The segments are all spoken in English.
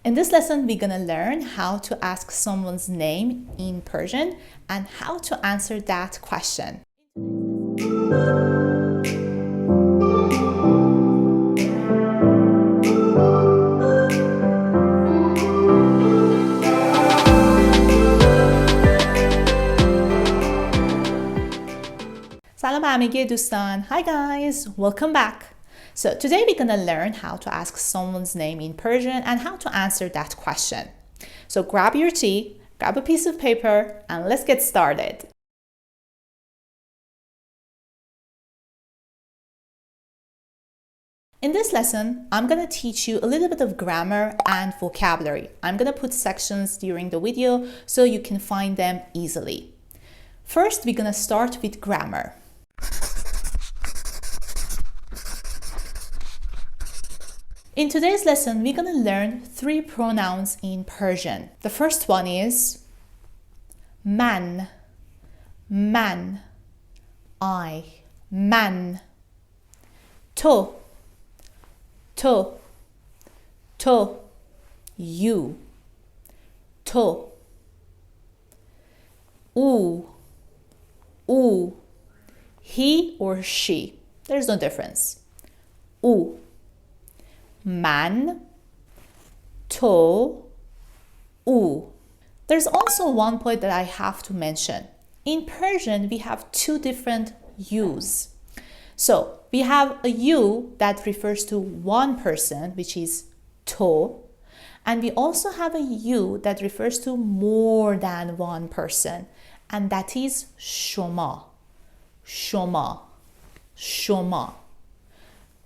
In this lesson, we're gonna learn how to ask someone's name in Persian and how to answer that question. سلام به همگی دوستان. Hi guys, welcome back. So today we're gonna learn how to ask someone's name in Persian and how to answer that question. So grab your tea, grab a piece of paper, and let's get started. In this lesson, I'm gonna teach you a little bit of grammar and vocabulary. I'm gonna put sections during the video so you can find them easily. First, we're gonna start with grammar. In today's lesson, we're going to learn 3 pronouns in Persian. The first one is man, man, I, man. To, to, to, you. To. U, he or she. There's no difference. U. Man, to, u. There's also one point that I have to mention. In Persian, we have 2 different yous. So we have a you that refers to one person, which is to, and we also have a you that refers to more than one person, and that is shoma, shoma, shoma.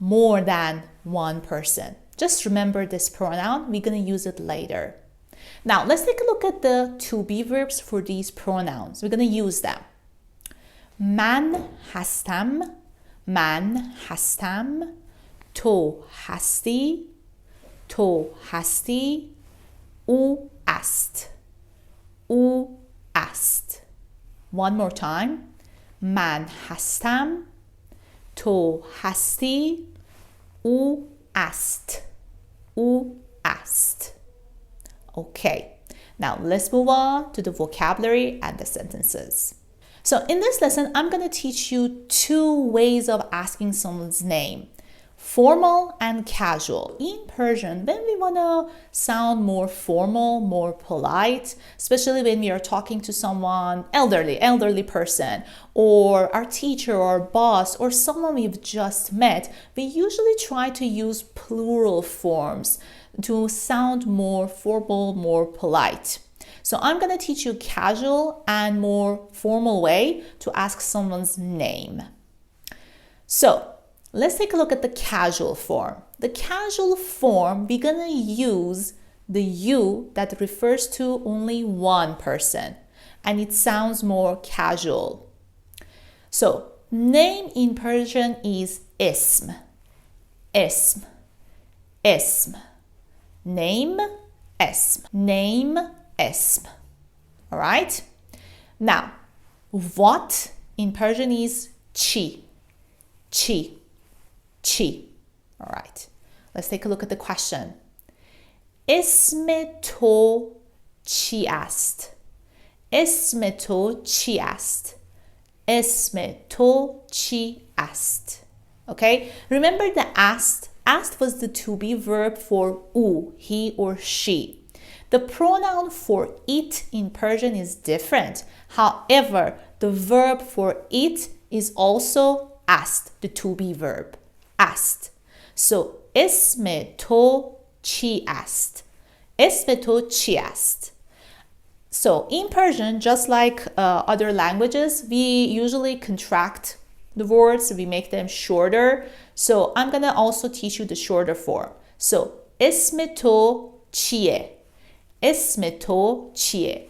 More than one person. Just remember this pronoun. We're going to use it later. Now, let's take a look at the to-be verbs for these pronouns. We're going to use them. Man hastam, man hastam, to hasti, to hasti, u ast, u ast. One more time. Man hastam, تو هستی او است او است. Okay, now let's move on to the vocabulary and the sentences. So in this lesson, I'm going to teach you 2 ways of asking someone's name. Formal and casual. In Persian, when we want to sound more formal, more polite, especially when we are talking to someone elderly person, or our teacher or boss, or someone we've just met, we usually try to use plural forms to sound more formal, more polite. So I'm going to teach you casual and more formal way to ask someone's name. So let's take a look at the casual form. The casual form, we're going to use the you that refers to only one person, and it sounds more casual. So, name in Persian is ism, ism, ism. Name, ism, name, ism. All right? Now, what in Persian is chi, chi. Chi. All right. Let's take a look at the question. اسم تو چی است؟ اسم تو چی است؟ اسم تو چی است? Okay? Remember the asked? Asked was the to-be verb for u, he or she. The pronoun for it in Persian is different. However, the verb for it is also asked, the to-be verb. Asked. So اسم تو چی است? اسم تو چی است? So in Persian, just like other languages, we usually contract the words, we make them shorter. So I'm gonna also teach you the shorter form. So اسم تو چیه? اسم تو چیه?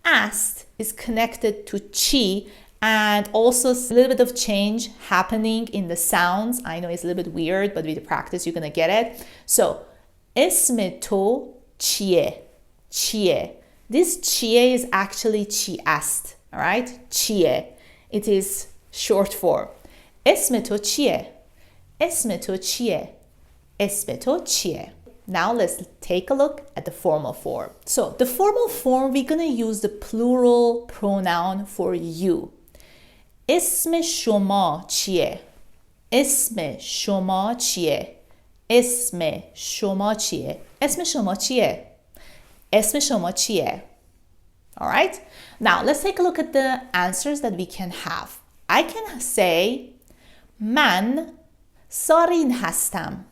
Asked is connected to chi, and also a little bit of change happening in the sounds. I know it's a little bit weird, but with the practice, you're gonna get it. So, اسم تو چیه? چیه. This چیه is actually چی است, all right? چیه. It is short form. اسم تو چیه؟ اسم تو چیه؟ اسم تو چیه؟ Now let's take a look at the formal form. So the formal form, we're gonna use the plural pronoun for you. اسم شما چیه؟ اسم شما چیه؟ اسم شما چیه؟ اسم شما چیه؟ اسم شما چیه? All right. Now let's take a look at the answers that we can have. I can say من سارین هستم.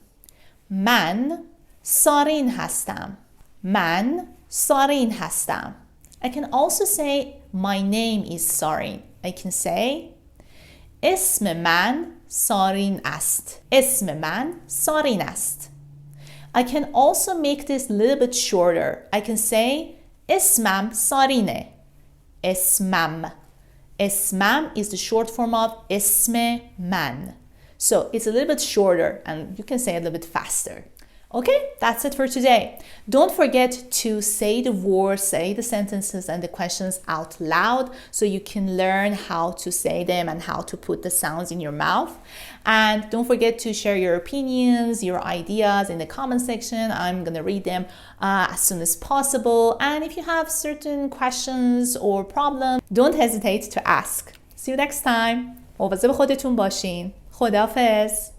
من سارین هستم. من سارین هستم. I can also say my name is Sarin. I can say اسم من سارین است. اسم من سارین است. I can also make this a little bit shorter. I can say اسمم سارینه. اسمم. اسمم is the short form of اسم من. So it's a little bit shorter and you can say it a little bit faster. Okay, that's it for today. Don't forget to say the words, say the sentences and the questions out loud so you can learn how to say them and how to put the sounds in your mouth. And don't forget to share your opinions, your ideas in the comment section. I'm gonna read them as soon as possible. And if you have certain questions or problems, don't hesitate to ask. See you next time. مواظب خودتون باشین. خداحافظ.